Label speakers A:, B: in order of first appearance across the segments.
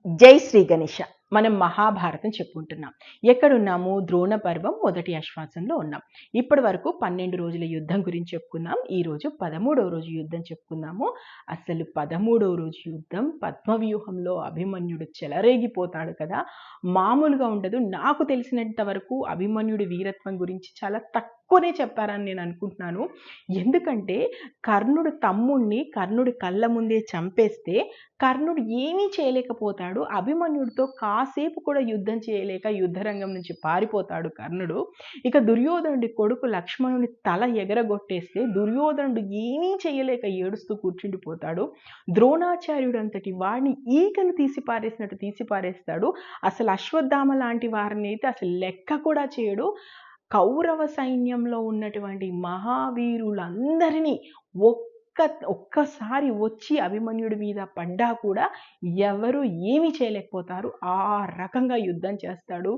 A: జై శ్రీ గణేష. మనం మహాభారతం చెప్పుకుంటున్నాం. ఎక్కడున్నాము? ద్రోణ పర్వం మొదటి ఆశ్వాసంలో ఉన్నాం. ఇప్పటి వరకు 12 రోజుల యుద్ధం గురించి చెప్పుకున్నాం. ఈరోజు 13వ రోజు యుద్ధం చెప్పుకుందాము. అసలు 13వ రోజు యుద్ధం పద్మవ్యూహంలో అభిమన్యుడు చెలరేగిపోతాడు కదా! మామూలుగా ఉండదు. నాకు తెలిసినంత వరకు అభిమన్యుడి వీరత్వం గురించి చాలా తక్కువనే చెప్పారని నేను అనుకుంటున్నాను. ఎందుకంటే కర్ణుడి కళ్ళ ముందే చంపేస్తే కర్ణుడు ఏమీ చేయలేకపోతాడు. అభిమన్యుడితో కాసేపు కూడా యుద్ధం చేయలేక యుద్ధరంగం నుంచి పారిపోతాడు కర్ణుడు. ఇక దుర్యోధనుడి కొడుకు లక్ష్మణుని తల ఎగరగొట్టేస్తే దుర్యోధనుడు ఏమీ చేయలేక ఏడుస్తూ కూర్చుండిపోతాడు. ద్రోణాచార్యుడు అంతటి వాడిని ఈకను తీసి పారేస్తాడు. అసలు అశ్వత్థామ లాంటి వారిని అయితే అసలు లెక్క కూడా చేయడు. కౌరవ సైన్యంలో ఉన్నటువంటి మహావీరులందరినీ ఒక్కసారి వచ్చి అభిమన్యుడి మీద పడ్డా కూడా ఎవరు ఏమీ చేయలేకపోతారు. ఆ రకంగా యుద్ధం చేస్తాడు.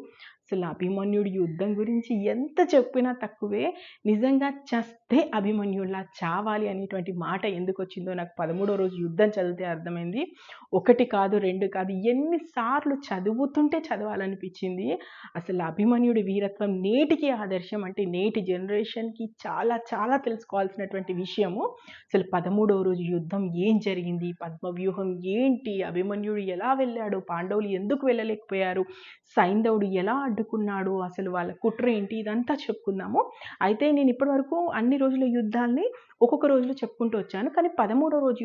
A: అసలు అభిమన్యుడి యుద్ధం గురించి ఎంత చెప్పినా తక్కువే. నిజంగా చస్తే అభిమన్యుడిలా చావాలి అనేటువంటి మాట ఎందుకు వచ్చిందో నాకు 13వ రోజు యుద్ధం చదివితే అర్థమైంది. 1 కాదు, 2 కాదు, ఎన్నిసార్లు చదువుతుంటే చదవాలనిపించింది. అసలు అభిమన్యుడి వీరత్వం నేటికి ఆదర్శం. అంటే నేటి జనరేషన్కి చాలా చాలా తెలుసుకోవాల్సినటువంటి విషయము. అసలు 13వ రోజు యుద్ధం ఏం జరిగింది, పద్మవ్యూహం ఏంటి, అభిమన్యుడు ఎలా వెళ్ళాడు, పాండవులు ఎందుకు వెళ్ళలేకపోయారు, సైంధవుడు ఎలా అడ్డుకున్నాడు, అసలు వాళ్ళ కుట్ర ఏంటి, ఇదంతా చెప్పుకుందాము. అయితే నేను ఇప్పటి వరకు అన్ని రోజుల యుద్ధాల్ని ఒక్కొక్క రోజులో చెప్పుకుంటూ వచ్చాను. కానీ 13వ రోజు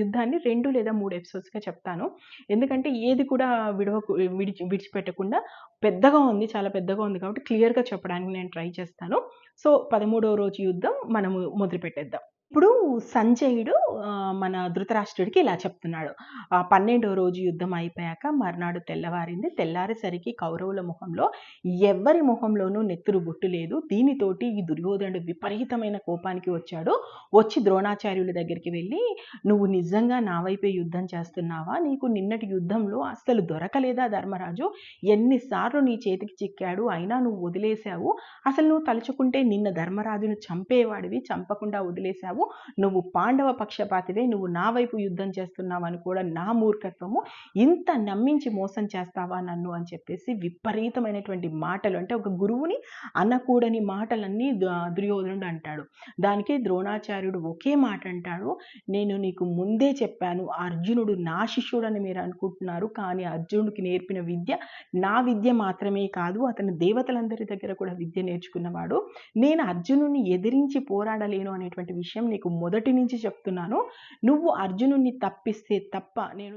A: యుద్ధాన్ని 2 లేదా 3 ఎపిసోడ్స్గా చెప్తాను. ఎందుకంటే ఏది కూడా విడిచిపెట్టకుండా పెద్దగా ఉంది, చాలా పెద్దగా ఉంది కాబట్టి క్లియర్గా చెప్పడానికి నేను ట్రై చేస్తాను. సో 13వ రోజు యుద్ధం మనము మొదలుపెట్టేద్దాం. ఇప్పుడు సంజయుడు మన ధృతరాష్ట్రుడికి ఇలా చెప్తున్నాడు. 12వ రోజు యుద్ధం అయిపోయాక మర్నాడు తెల్లవారింది. తెల్లారేసరికి కౌరవుల మొహంలో ఎవ్వరి మొహంలోనూ నెత్తురు బొట్టు లేదు. దీనితోటి ఈ దుర్యోధనుడు విపరీతమైన కోపానికి వచ్చాడు. వచ్చి ద్రోణాచార్యుల దగ్గరికి వెళ్ళి, నువ్వు నిజంగా నా వైపే యుద్ధం చేస్తున్నావా? నీకు నిన్నటి యుద్ధంలో అస్సలు దొరకలేదా ధర్మరాజు? ఎన్నిసార్లు నీ చేతికి చిక్కాడు, అయినా నువ్వు వదిలేశావు. అసలు నువ్వు తలుచుకుంటే నిన్న ధర్మరాజును చంపేవాడివి, చంపకుండా వదిలేశావు. నువ్వు పాండవ పక్షపాతివే, నువ్వు నా వైపు యుద్ధం చేస్తున్నావని కూడా నా మూర్ఖత్వము. ఇంత నమ్మించి మోసం చేస్తావా నన్ను అని చెప్పేసి విపరీతమైనటువంటి మాటలు, అంటే ఒక గురువుని అనకూడని మాటలన్నీ దుర్యోధనుడు అంటాడు. దానికి ద్రోణాచార్యుడు ఒకే మాట అంటాడు, నేను నీకు ముందే చెప్పాను, అర్జునుడు నా శిష్యుడని మీరు అనుకుంటున్నారు, కానీ అర్జునుడికి నేర్పిన విద్య నా విద్య మాత్రమే కాదు, అతను దేవతలందరి దగ్గర కూడా విద్య నేర్చుకున్నవాడు. నేను అర్జునుడిని ఎదిరించి పోరాడలేను అనేటువంటి విషయం నీకు మొదటి నుంచి చెప్తున్నాను. నువ్వు అర్జునుడిని తప్పిస్తే తప్ప నేను